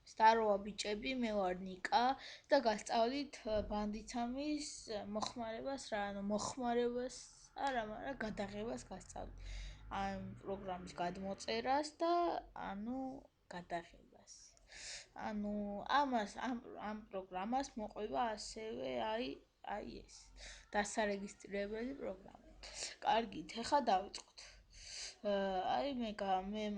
Staroa bicebi me var Nika და გასწავლით ბანდიცამის მოხმარებას რა, ანუ მოხმარებას არა, მაგრამ გადაღებას გასწავლით. ამ პროგრამის გადმოწერას და ანუ გადაღებას. ანუ ამ პროგრამას მოყვება ასევე აი ეს დასარეგისტრირებელი პროგრამა. კარგით, ეხლა დავიწყოთ. აი მე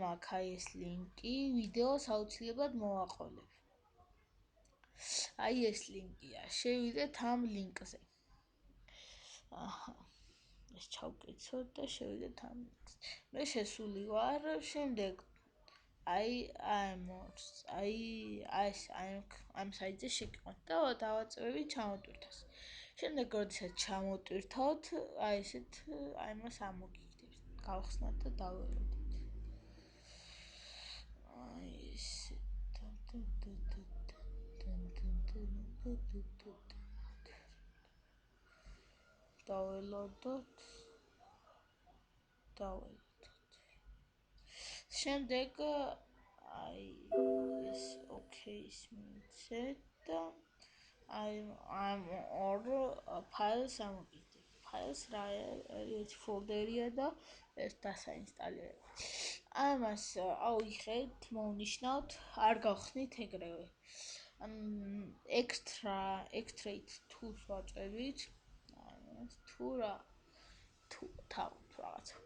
მაქვს აი ეს ლინკი, ვიდეოს აუცილებლად მოვაყოლებ. აი ეს ლინკია, შევიდეთ ამ ლინკზე. ეს ჩავკეცოთ და შევიდეთ ამ ლინკზე. მე შესული ვარ, შემდეგ ამ საიტზე შეგიყვანთ და დავაწევებით ჩამოტვირთას. შემდეგ როდესაც ჩამოტვირთავთ, აი ესეთ ამას ამოგიგდებს. გავხსნათ და დაველოდოთ. აი ესე დაველოდოთ. შემდეგ აი ეს ოკეის მივცეთ და აი ამ ორ ფაილს ამოგიგდებ. ფაილს რა ერთ ფოლდერია და ეს დასაინსტალირება. ამას ავიხეთ, მოვნიშნავთ, არ გავხსნით ეგრევე. extract tools ვაწევით. თუ თავით რაღაცა.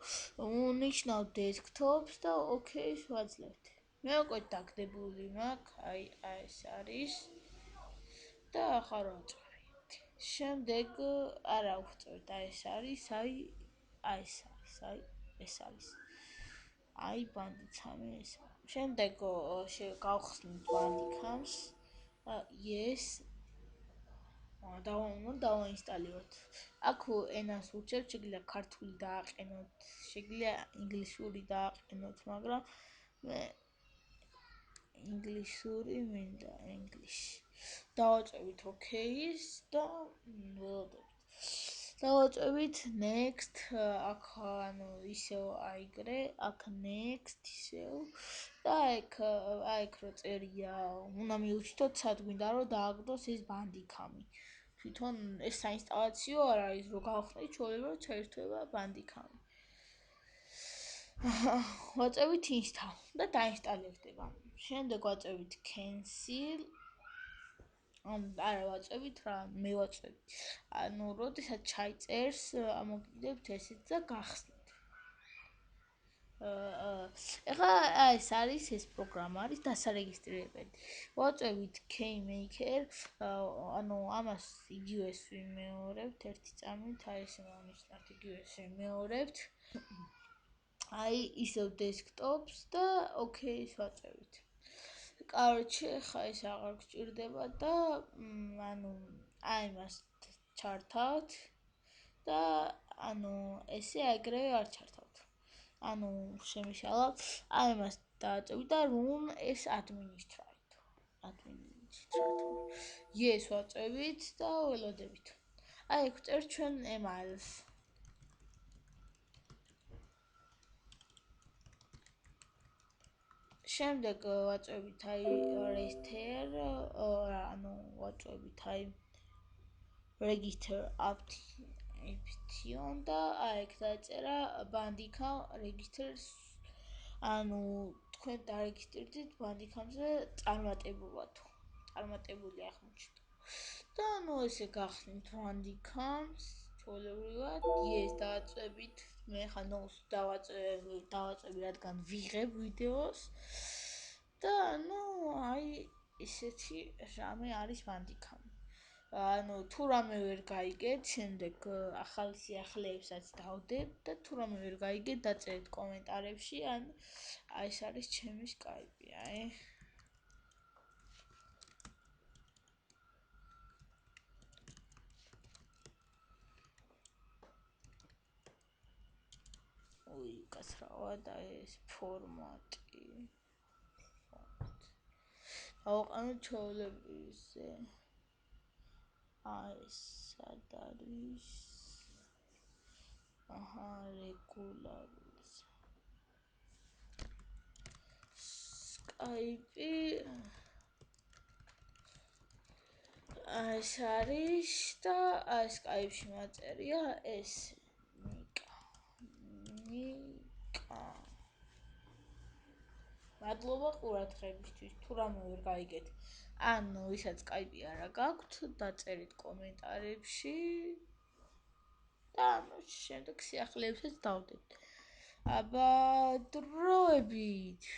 უნიშნავთ desktop-ს და OK-ს ვაძლევთ. მე უკვე დაგდებული მაქვს, აი ეს არის და ახლა ვაწევი. შემდეგ არა ვწევთ, ეს არის. აი ბანდიცამი ეს. შემდეგ გავხსნით ბანდიკამს. yes დავაინსტალიროთ. აქ ენას ვუჩერთ, შეგვიძლია ქართული დააყენოთ, შეგვიძლია ინგლისური დააყენოთ, მაგრამ მე ინგლისური მინდა, ინგლისში. დავაწევით OK-ს და ველოდებით. დავაწევით next, აქ ანუ ისევ აიგრე, აქ next ისევ და აქ რო წერია, უნდა მივუჩნდოთ სად გვინდა რომ დააგდოს ეს ბანდიკამი. თვითონ ეს საინსტალაციო არ არის, რომ გავხსნით, ჩვეულებრივად ჩაირთვება ბანდიკამი. ვაწევით install და დაინსტალირდება. შემდეგ ვაწევით cancel. არა ვაწევით რა, მე ვაწევი. ანუ როდესაც ჩაიწერს, ამოგიგდებთ ესეც და გახსნით. ეხლა ეს არის ეს პროგრამა არის დასარეგისტრირებელი. ვაწევით KMaker, ანუ ამას იგივეს ვიმეორებთ ერთი წამით, აი ესე მოვნიშნავთ იგივეს ვიმეორებთ. აი ისევ desktop-ს და OK-ს ვაწევით. კაროჩე, ხა ეს აღარ გჭირდება და ანუ აი მას ჩართავთ და ანუ ესე ეგრევე არ ჩართავთ. ანუ შემიშალა, აი მას დააწევით და room ეს administrator. yes ვაწევით და ველოდებით. აი ეგ ვწერთ ჩვენ email-ს. შემდეგ ვაწევით აი register, ანუ ვაწევით აი register option და აი ეგ დაწერა bandicam registers, ანუ თქვენ დარეგისტრირდით bandicam-ზე წარმატებული აღმოჩნდა. და ანუ ესე გახსნით bandicam-ს, ჩვეულებრივად yes დააწევით. მე ხა ნოს დავაწევი, რადგან ვიღებ ვიდეოს და ანუ აი ესეთი რამე არის ბანდიკამი. ანუ თუ რამე ვერ გაიგეთ, შემდეგ ახალი სიახლეებსაც დავდებ და თუ რამე ვერ გაიგეთ, დაწერეთ კომენტარებში, ან აი ეს არის ჩემი Skype-ი, აი. კაცრავა და ეს ფორმატი. ავყანოთ ჩვეულებრივზე. აი სად არის? რეგულარული. Skype ეს არის და Skype-ში მაწერია ეს ნიკა. მადლობა ყურადღებისთვის. თუ რამე ვერ გაიგეთ, ან ვისაც Skype-ი არა გაქვთ, დაწერით კომენტარებში და შემდეგ სიახლეებსაც დავდეთ. აბა დროებით